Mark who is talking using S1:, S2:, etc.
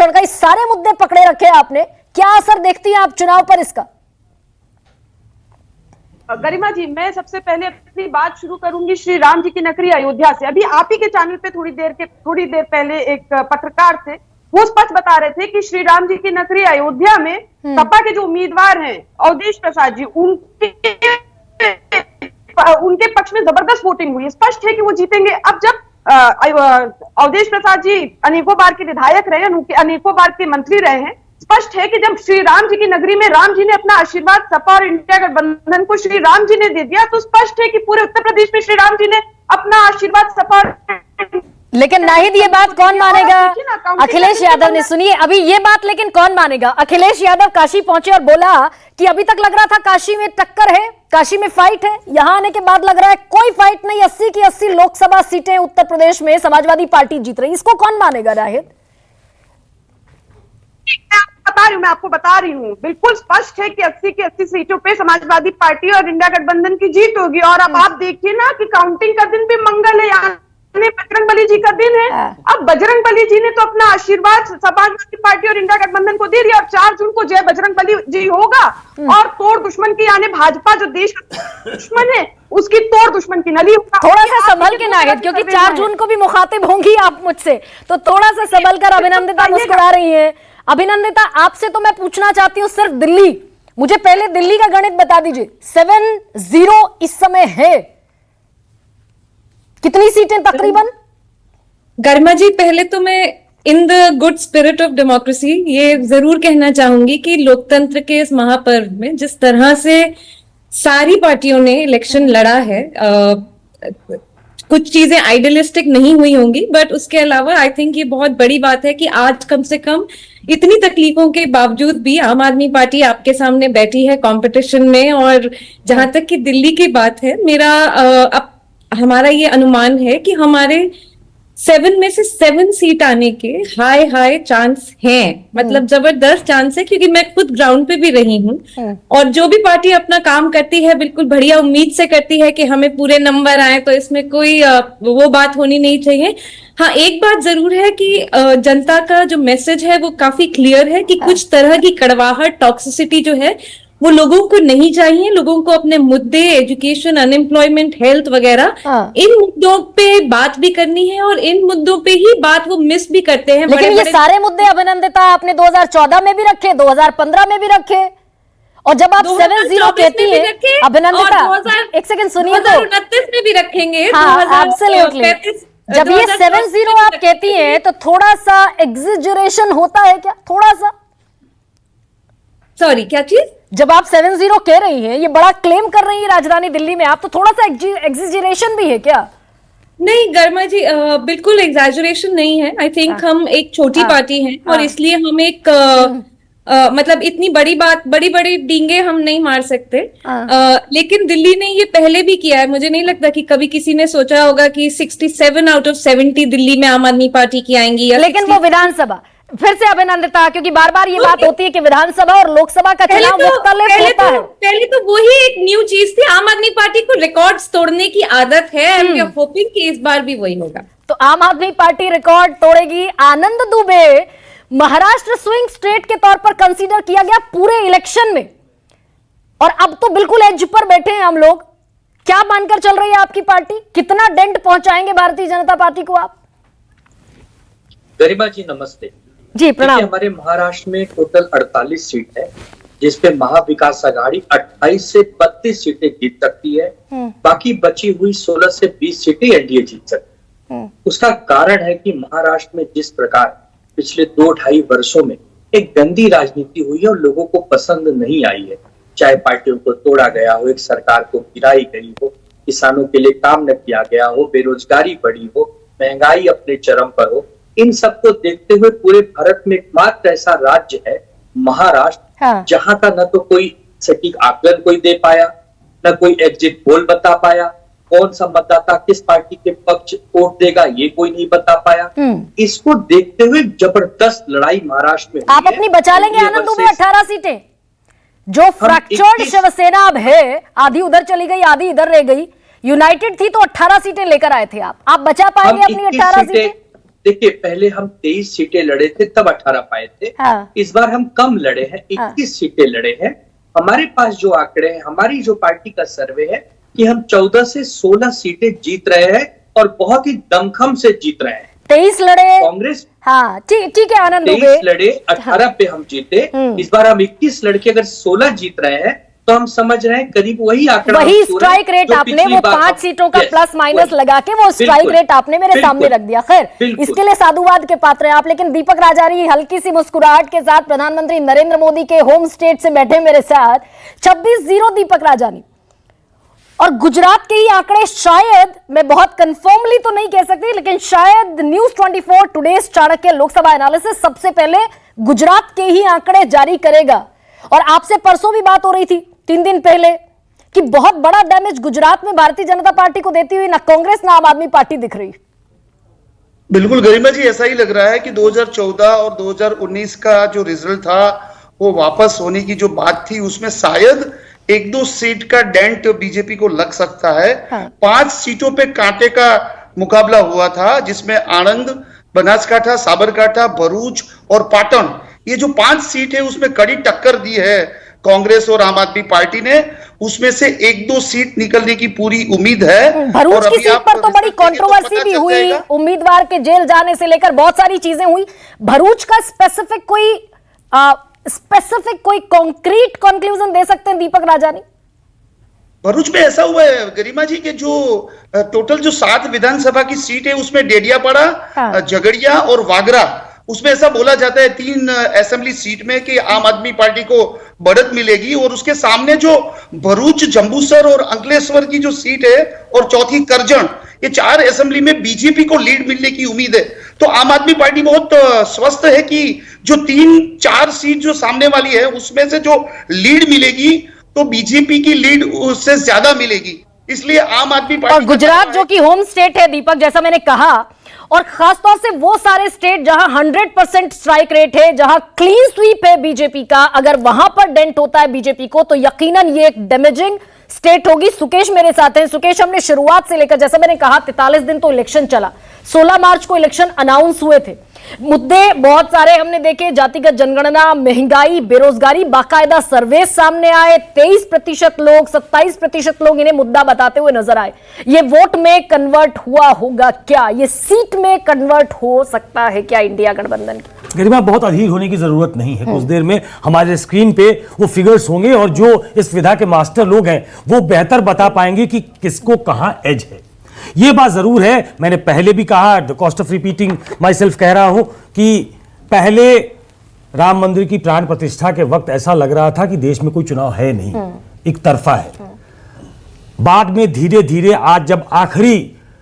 S1: आरक्षण का, इस सारे मुद्दे पकड़े रखे आपने, क्या असर देखती हैं आप चुनाव पर इसका?
S2: गरिमा जी, मैं सबसे पहले अपनी बात शुरू करूंगी श्री राम जी की नगरी अयोध्या से। अभी आप ही के चैनल पे थोड़ी देर पहले एक पत्रकार थे, वो स्पष्ट बता रहे थे कि श्री राम जी की नगरी अयोध्या में सपा के जो उम्मीदवार हैं अवधेश प्रसाद जी, उनके पक्ष में जबरदस्त वोटिंग हुई। स्पष्ट है कि वो जीतेंगे। अब जब अवधेश प्रसाद जी अनेकों बार के विधायक रहे हैं, अनेकों बार के मंत्री रहे हैं, स्पष्ट है कि जब श्री राम जी की नगरी में राम जी ने अपना आशीर्वाद सपा और इंडिया गठबंधन को श्री राम जी ने दे दिया, तो स्पष्ट है कि पूरे उत्तर प्रदेश में श्री राम जी ने अपना आशीर्वाद सपा।
S1: लेकिन नाहिद, ये बात कौन मानेगा? अखिलेश यादव ने, सुनिए अभी ये बात, लेकिन कौन मानेगा? अखिलेश यादव काशी पहुंचे और बोला कि अभी तक लग रहा था काशी में टक्कर है, काशी में फाइट है, यहां आने के बाद लग रहा है कोई फाइट नहीं, 80 की 80 लोकसभा सीटें उत्तर प्रदेश में समाजवादी पार्टी जीत रही। इसको कौन मानेगा नाहिद?
S2: मैं आपको बता रही हूँ, बिल्कुल स्पष्ट है कि 80 की 80 सीटों पे समाजवादी पार्टी और इंडिया गठबंधन की जीत होगी। और अब आप देखिए ना कि काउंटिंग का दिन भी मंगल है, यानी बजरंगबली जी का दिन है। अब बजरंगबली जी ने तो अपना आशीर्वाद समाजवादी पार्टी और इंडिया गठबंधन को दे दिया, और 4 जून को जय बजरंगबली जी होगा और तोड़ दुश्मन की, यानी भाजपा जो देश का दुश्मन है उसकी तोड़ दुश्मन की नली होगा।
S1: थोड़ा सा संभल के नाहिद, क्योंकि 4 जून को भी मुखातिब होंगी आप मुझसे, तो थोड़ा सा संभल कर। अभिनंदिता मुस्कुरा रही है। अभिनंदिता, आपसे तो मैं पूछना चाहती हूँ सिर्फ दिल्ली, मुझे पहले दिल्ली का गणित बता दीजिए। 7-0 इस समय है, कितनी सीटें तकरीबन?
S3: गरिमा जी, पहले तो मैं in the good spirit of democracy ये जरूर कहना चाहूंगी कि लोकतंत्र के इस महापर्व में जिस तरह से सारी पार्टियों ने इलेक्शन लड़ा है, कुछ चीजें आइडियलिस्टिक नहीं हुई होंगी, बट उसके अलावा आई थिंक ये बहुत बड़ी बात है कि आज कम से कम इतनी तकलीफों के बावजूद भी आम आदमी पार्टी आपके सामने बैठी है कंपटीशन में। और जहां तक कि दिल्ली की बात है, अब हमारा ये अनुमान है कि हमारे 7 में से 7 सीट आने के हाई चांस हैं, मतलब जबरदस्त चांस है, क्योंकि मैं खुद ग्राउंड पे भी रही हूँ। और जो भी पार्टी अपना काम करती है बिल्कुल बढ़िया उम्मीद से करती है कि हमें पूरे नंबर आए, तो इसमें कोई वो बात होनी नहीं चाहिए। हाँ, एक बात जरूर है कि जनता का जो मैसेज है वो काफी क्लियर है कि कुछ तरह की कड़वाहट, टॉक्सिसिटी जो है वो लोगों को नहीं चाहिए। लोगों को अपने मुद्दे, एजुकेशन, अनएम्प्लॉयमेंट, हेल्थ वगैरह, इन मुद्दों पे बात भी करनी है, और इन मुद्दों पे ही बात वो मिस भी करते हैं।
S1: लेकिन ये सारे मुद्दे अभिनंदिता आपने 2014 में भी रखे, 2015 में भी रखे, और जब आप 7-0 कहती हैं अभिनंदिता, एक सेकंड सुनिए,
S3: 2029 में भी रखेंगे।
S1: एब्सोल्युटली। जब ये 7-0 आप कहती हैं तो थोड़ा सा एग्जिजरेशन होता है क्या? थोड़ा सा,
S3: सॉरी क्या चीज?
S1: जब आप 7-0 कह रही हैं, ये बड़ा क्लेम कर रही है राजधानी दिल्ली में आप, तो थोड़ा सा एग्जिजरेशन भी है क्या?
S3: नहीं गरिमा जी, बिल्कुल एग्जैजरेशन नहीं है। आई थिंक हम एक छोटी पार्टी हैं, और इसलिए हम एक मतलब इतनी बड़ी बड़ी डींगे हम नहीं मार सकते। लेकिन दिल्ली ने ये पहले भी किया है। मुझे नहीं लगता कि कभी किसी ने सोचा होगा कि 67 आउट ऑफ 70 दिल्ली में आम आदमी पार्टी की आएंगी, या
S1: लेकिन वो विधानसभा, फिर से अभिनंदिता, क्योंकि बार बार ये बात होती है कि विधानसभा और लोकसभा का चुनाव मुख्तलिफ होता है।
S3: पहले तो वही एक न्यू चीज थी। आम आदमी पार्टी को रिकॉर्ड्स तोड़ने की आदत है, एंड वी आर होपिंग कि इस बार भी वही होगा।
S1: तो आम आदमी पार्टी रिकॉर्ड तोड़ेगी। आनंद दुबे महाराष्ट्र स्विंग स्टेट के तौर पर कंसीडर किया गया पूरे इलेक्शन में, और अब तो बिल्कुल एज पर बैठे हैं हम लोग। क्या मानकर चल रही है आपकी पार्टी? कितना डेंट पहुंचाएंगे भारतीय जनता पार्टी को आप?
S4: गरिमा जी नमस्ते
S1: जी, प्रणाम।
S4: हमारे महाराष्ट्र में टोटल 48 सीट है, जिसपे महाविकास आघाड़ी 28 से 32 सीटें जीत सकती है। बाकी बची हुई 16 से 20 सीटें एनडीए जीत सकती है। उसका कारण है कि महाराष्ट्र में जिस प्रकार पिछले 2-2.5 वर्षों में एक गंदी राजनीति हुई है और लोगों को पसंद नहीं आई है, चाहे पार्टियों को तोड़ा गया हो, एक सरकार को गिराई गई हो, किसानों के लिए काम न किया गया हो, बेरोजगारी बढ़ी हो, महंगाई अपने चरम पर हो, इन सबको देखते हुए पूरे भारत में एकमात्र ऐसा राज्य है महाराष्ट्र, जहां का न तो कोई सटीक आकलन कोई दे पाया, न कोई एग्जिट पोल बता पाया, कौन सा मतदाता किस पार्टी के पक्ष वोट देगा ये कोई नहीं बता पाया। इसको देखते हुए जबरदस्त लड़ाई महाराष्ट्र में
S1: आप अपनी बचा लेंगे आनंद दुबे 18 सीटें? जो फ्रैक्चर्ड शिवसेना अब है, आधी उधर चली गई, आधी इधर रह गई, यूनाइटेड थी तो 18 सीटें लेकर आए थे आप बचा पाएंगे अपनी 18 सीटें?
S4: देखिए पहले हम 23 सीटें लड़े थे तब 18 पाए थे।
S1: हाँ।
S4: इस बार हम कम लड़े हैं, 21 सीटें लड़े हैं। हमारे पास जो आंकड़े हैं, हमारी जो पार्टी का सर्वे है कि हम 14 से 16 सीटें जीत रहे हैं और बहुत ही दमखम से जीत रहे हैं।
S1: 23 लड़े
S4: कांग्रेस
S1: हाँ ठीक है आनंद
S4: 23 लड़े 18 पे हम जीते। इस बार हम 21 लड़के अगर 16 जीत रहे हैं तो हम समझ रहे हैं करीब वही आंकड़ा,
S1: वही स्ट्राइक रेट आपने वो 5 सीटों का प्लस माइनस लगा के वो स्ट्राइक रेट आपने मेरे सामने रख दिया। खैर इसके लिए साधुवाद के पात्र हैं आप। लेकिन दीपक राजारी हल्की सी मुस्कुराहट के साथ प्रधानमंत्री नरेंद्र मोदी के होम स्टेट से बैठे मेरे साथ 26-0 दीपक राजानी। और गुजरात के ही आंकड़े शायद, मैं बहुत कंफर्मली तो नहीं कह सकती, लेकिन शायद news 24 today's Chanakya Lok Sabha analysis सबसे पहले गुजरात के ही आंकड़े जारी करेगा। और आपसे परसों भी बात हो रही थी 3 दिन पहले कि बहुत बड़ा डैमेज गुजरात में भारतीय जनता पार्टी को देती हुई ना कांग्रेस ना आम आदमी पार्टी दिख रही।
S5: बिल्कुल गरिमा जी, ऐसा ही लग रहा है कि 2014 और 2019 का जो रिजल्ट था वो वापस होने की जो बात थी उसमें शायद 1-2 सीट का डेंट बीजेपी को लग सकता है।
S1: हाँ।
S5: 5 सीटों पे कांटे का मुकाबला हुआ था जिसमें आणंद, बनासकांठा, साबरकांठा, भरूच और पाटन, ये जो 5 सीट है उसमें कड़ी टक्कर दी है कांग्रेस और आम आदमी पार्टी ने। उसमें से 1-2 सीट निकलने की पूरी उम्मीद है।
S1: भरूच की सीट पर तो बड़ी कंट्रोवर्सी भी हुई, उम्मीदवार के जेल जाने से लेकर बहुत सारी चीजें हुई। भरूच का स्पेसिफिक कोई कॉन्क्रीट कंक्लूजन दे सकते हैं दीपक राजानी?
S5: भरूच में ऐसा हुआ है गरिमा जी के जो टोटल जो 7 विधानसभा की सीट है उसमें डेडियापाड़ा,
S1: हाँ।
S5: झगड़िया और वागरा, उसमें ऐसा बोला जाता है 3 असेंबली सीट में कि आम आदमी पार्टी को बढ़त मिलेगी। और उसके सामने जो भरूच, जंबूसर और अंकलेश्वर की जो सीट है और चौथी करजन, ये 4 असेंबली में बीजेपी को लीड मिलने की उम्मीद है। तो आम आदमी पार्टी बहुत स्वस्थ है कि जो 3-4 सीट जो सामने वाली है उसमें से जो लीड मिलेगी तो बीजेपी की लीड उससे ज्यादा मिलेगी। इसलिए आम आदमी पार्टी
S1: और गुजरात जो कि होम स्टेट है दीपक, जैसा मैंने कहा, और खासतौर से वो सारे स्टेट जहां 100% स्ट्राइक रेट है, जहां क्लीन स्वीप है बीजेपी का, अगर वहां पर डेंट होता है बीजेपी को तो यकीनन ये एक डैमेजिंग स्टेट होगी। सुकेश मेरे साथ हैं। सुकेश, हमने शुरुआत से लेकर, जैसा मैंने कहा, 43 दिन तो इलेक्शन चला, 16 मार्च को इलेक्शन अनाउंस हुए थे, मुद्दे बहुत सारे हमने देखे, जातिगत जनगणना, महंगाई, बेरोजगारी, बाकायदा सर्वे सामने आए। 23% लोग, 27% लोग इन्हें मुद्दा बताते हुए नजर आए। ये वोट में कन्वर्ट हुआ होगा क्या? ये सीट में कन्वर्ट हो सकता है क्या इंडिया गठबंधन की?
S6: गरिमा, बहुत अधीर होने की जरूरत नहीं है। कुछ देर में हमारे स्क्रीन पे वो फिगर्स होंगे और जो इस विधा के मास्टर लोग हैं वो बेहतर बता पाएंगे कि किसको कहां एज है। ये बात जरूर है, मैंने पहले भी कहा, the cost of repeating my self कह रहा हूं कि पहले राम मंदिर की प्राण प्रतिष्ठा के वक्त ऐसा लग रहा था कि देश में कोई चुनाव है नहीं, एक तरफा है। बाद में धीरे धीरे आज जब आखिरी